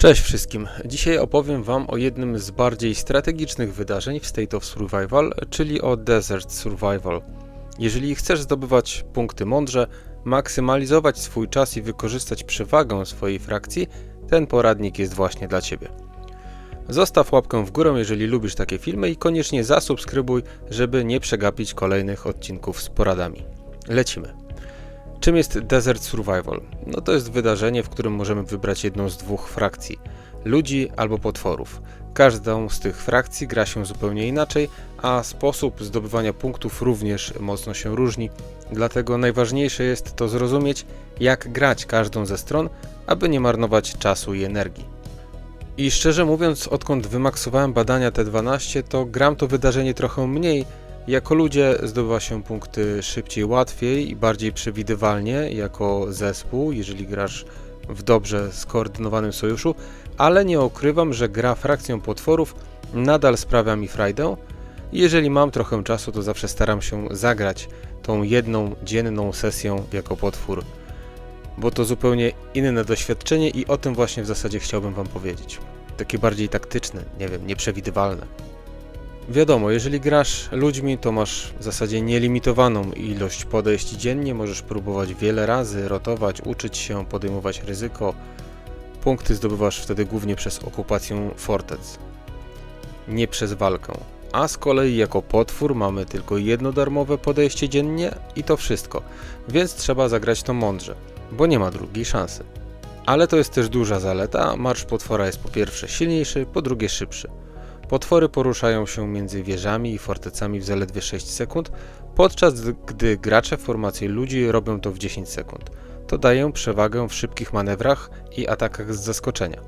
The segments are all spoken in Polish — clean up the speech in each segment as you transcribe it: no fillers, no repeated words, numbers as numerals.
Cześć wszystkim. Dzisiaj opowiem Wam o jednym z bardziej strategicznych wydarzeń w State of Survival, czyli o Desert Survival. Jeżeli chcesz zdobywać punkty mądrze, maksymalizować swój czas i wykorzystać przewagę swojej frakcji, ten poradnik jest właśnie dla Ciebie. Zostaw łapkę w górę, jeżeli lubisz takie filmy i koniecznie zasubskrybuj, żeby nie przegapić kolejnych odcinków z poradami. Lecimy. Czym jest Desert Survival? No to jest wydarzenie, w którym możemy wybrać jedną z dwóch frakcji. Ludzi albo potworów. Każdą z tych frakcji gra się zupełnie inaczej, a sposób zdobywania punktów również mocno się różni. Dlatego najważniejsze jest to zrozumieć, jak grać każdą ze stron, aby nie marnować czasu i energii. I szczerze mówiąc, odkąd wymaksowałem badania T12, to gram to wydarzenie trochę mniej. Jako ludzie zdobywa się punkty szybciej, łatwiej i bardziej przewidywalnie jako zespół, jeżeli grasz w dobrze skoordynowanym sojuszu, ale nie ukrywam, że gra frakcją potworów nadal sprawia mi frajdę. Jeżeli mam trochę czasu, to zawsze staram się zagrać tą jedną dzienną sesję jako potwór, bo to zupełnie inne doświadczenie i o tym właśnie w zasadzie chciałbym Wam powiedzieć. Takie bardziej taktyczne, nie wiem, nieprzewidywalne. Wiadomo, jeżeli grasz ludźmi, to masz w zasadzie nielimitowaną ilość podejść dziennie, możesz próbować wiele razy, rotować, uczyć się, podejmować ryzyko. Punkty zdobywasz wtedy głównie przez okupację fortec, nie przez walkę. A z kolei jako potwór mamy tylko jedno darmowe podejście dziennie i to wszystko, więc trzeba zagrać to mądrze, bo nie ma drugiej szansy. Ale to jest też duża zaleta, marsz potwora jest po pierwsze silniejszy, po drugie szybszy. Potwory poruszają się między wieżami i fortecami w zaledwie 6 sekund, podczas gdy gracze w formacji ludzi robią to w 10 sekund. To daje przewagę w szybkich manewrach i atakach z zaskoczenia.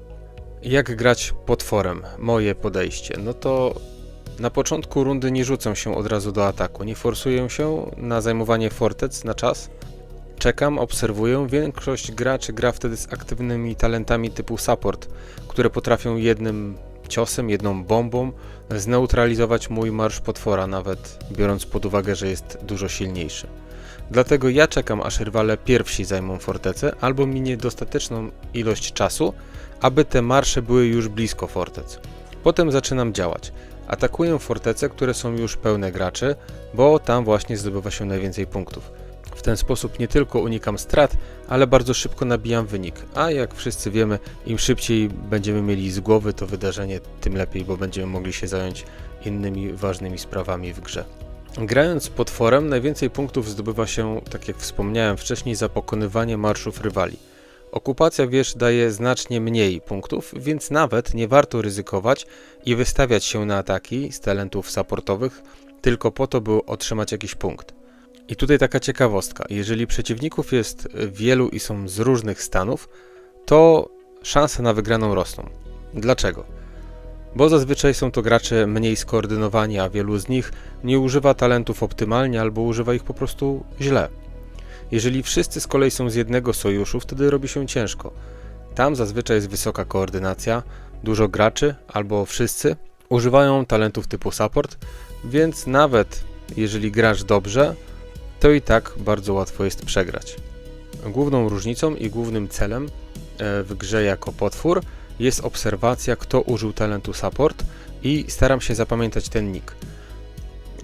Jak grać potworem? Moje podejście. No to na początku rundy nie rzucę się od razu do ataku, nie forsuję się na zajmowanie fortec na czas. Czekam, obserwuję. Większość graczy gra wtedy z aktywnymi talentami typu support, które potrafią jednym ciosem, jedną bombą zneutralizować mój marsz potwora, nawet biorąc pod uwagę, że jest dużo silniejszy. Dlatego ja czekam, aż rywale pierwsi zajmą fortecę, albo minie dostateczną ilość czasu, aby te marsze były już blisko fortec. Potem zaczynam działać. Atakuję fortece, które są już pełne graczy, bo tam właśnie zdobywa się najwięcej punktów. W ten sposób nie tylko unikam strat, ale bardzo szybko nabijam wynik, a jak wszyscy wiemy, im szybciej będziemy mieli z głowy to wydarzenie, tym lepiej, bo będziemy mogli się zająć innymi ważnymi sprawami w grze. Grając potworem najwięcej punktów zdobywa się, tak jak wspomniałem wcześniej, za pokonywanie marszów rywali. Okupacja wież daje znacznie mniej punktów, więc nawet nie warto ryzykować i wystawiać się na ataki z talentów supportowych tylko po to, by otrzymać jakiś punkt. I tutaj taka ciekawostka, jeżeli przeciwników jest wielu i są z różnych stanów, to szanse na wygraną rosną. Dlaczego? Bo zazwyczaj są to gracze mniej skoordynowani, a wielu z nich nie używa talentów optymalnie albo używa ich po prostu źle. Jeżeli wszyscy z kolei są z jednego sojuszu, wtedy robi się ciężko. Tam zazwyczaj jest wysoka koordynacja, dużo graczy albo wszyscy używają talentów typu support, więc nawet jeżeli grasz dobrze, to i tak bardzo łatwo jest przegrać. Główną różnicą i głównym celem w grze jako potwór jest obserwacja, kto użył talentu support i staram się zapamiętać ten nick.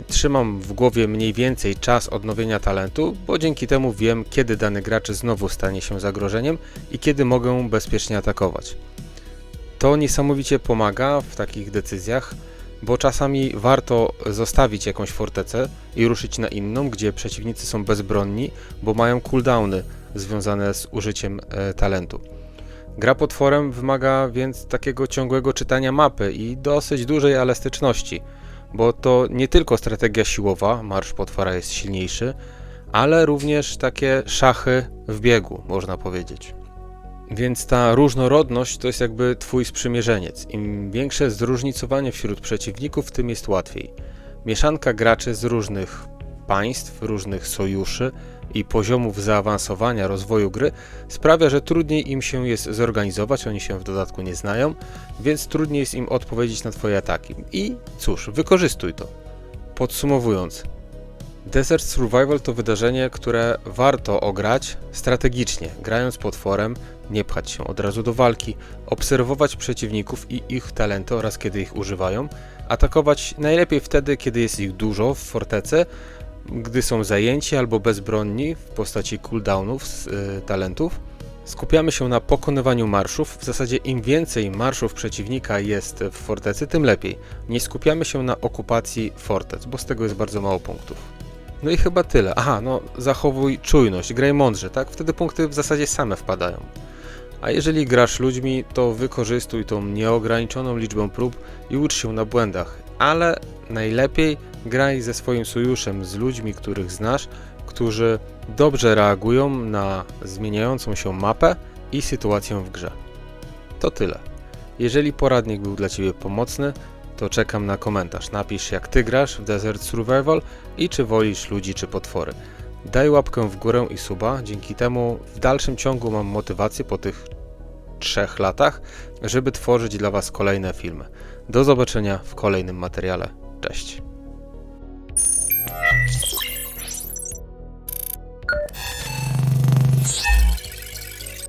Trzymam w głowie mniej więcej czas odnowienia talentu, bo dzięki temu wiem, kiedy dany gracz znowu stanie się zagrożeniem i kiedy mogę bezpiecznie atakować. To niesamowicie pomaga w takich decyzjach, bo czasami warto zostawić jakąś fortecę i ruszyć na inną, gdzie przeciwnicy są bezbronni, bo mają cooldowny związane z użyciem talentu. Gra potworem wymaga więc takiego ciągłego czytania mapy i dosyć dużej elastyczności, bo to nie tylko strategia siłowa, marsz potwora jest silniejszy, ale również takie szachy w biegu, można powiedzieć. Więc ta różnorodność to jest jakby twój sprzymierzeniec. Im większe zróżnicowanie wśród przeciwników, tym jest łatwiej. Mieszanka graczy z różnych państw, różnych sojuszy i poziomów zaawansowania rozwoju gry sprawia, że trudniej im się jest zorganizować, oni się w dodatku nie znają, więc trudniej jest im odpowiedzieć na twoje ataki. I cóż, wykorzystuj to. Podsumowując, Desert Survival to wydarzenie, które warto ograć strategicznie, grając potworem, nie pchać się od razu do walki, obserwować przeciwników i ich talenty oraz kiedy ich używają, atakować najlepiej wtedy, kiedy jest ich dużo w fortecy, gdy są zajęci albo bezbronni w postaci cooldownów z talentów. Skupiamy się na pokonywaniu marszów, w zasadzie im więcej marszów przeciwnika jest w fortecy, tym lepiej. Nie skupiamy się na okupacji fortec, bo z tego jest bardzo mało punktów. No i chyba tyle. Aha, no zachowuj czujność, graj mądrze, tak? Wtedy punkty w zasadzie same wpadają. A jeżeli grasz ludźmi, to wykorzystuj tą nieograniczoną liczbę prób i ucz się na błędach, ale najlepiej graj ze swoim sojuszem, z ludźmi, których znasz, którzy dobrze reagują na zmieniającą się mapę i sytuację w grze. To tyle. Jeżeli poradnik był dla Ciebie pomocny, to czekam na komentarz. Napisz, jak Ty grasz w Desert Survival i czy wolisz ludzi czy potwory. Daj łapkę w górę i suba, dzięki temu w dalszym ciągu mam motywację po tych 3 latach, żeby tworzyć dla Was kolejne filmy. Do zobaczenia w kolejnym materiale. Cześć!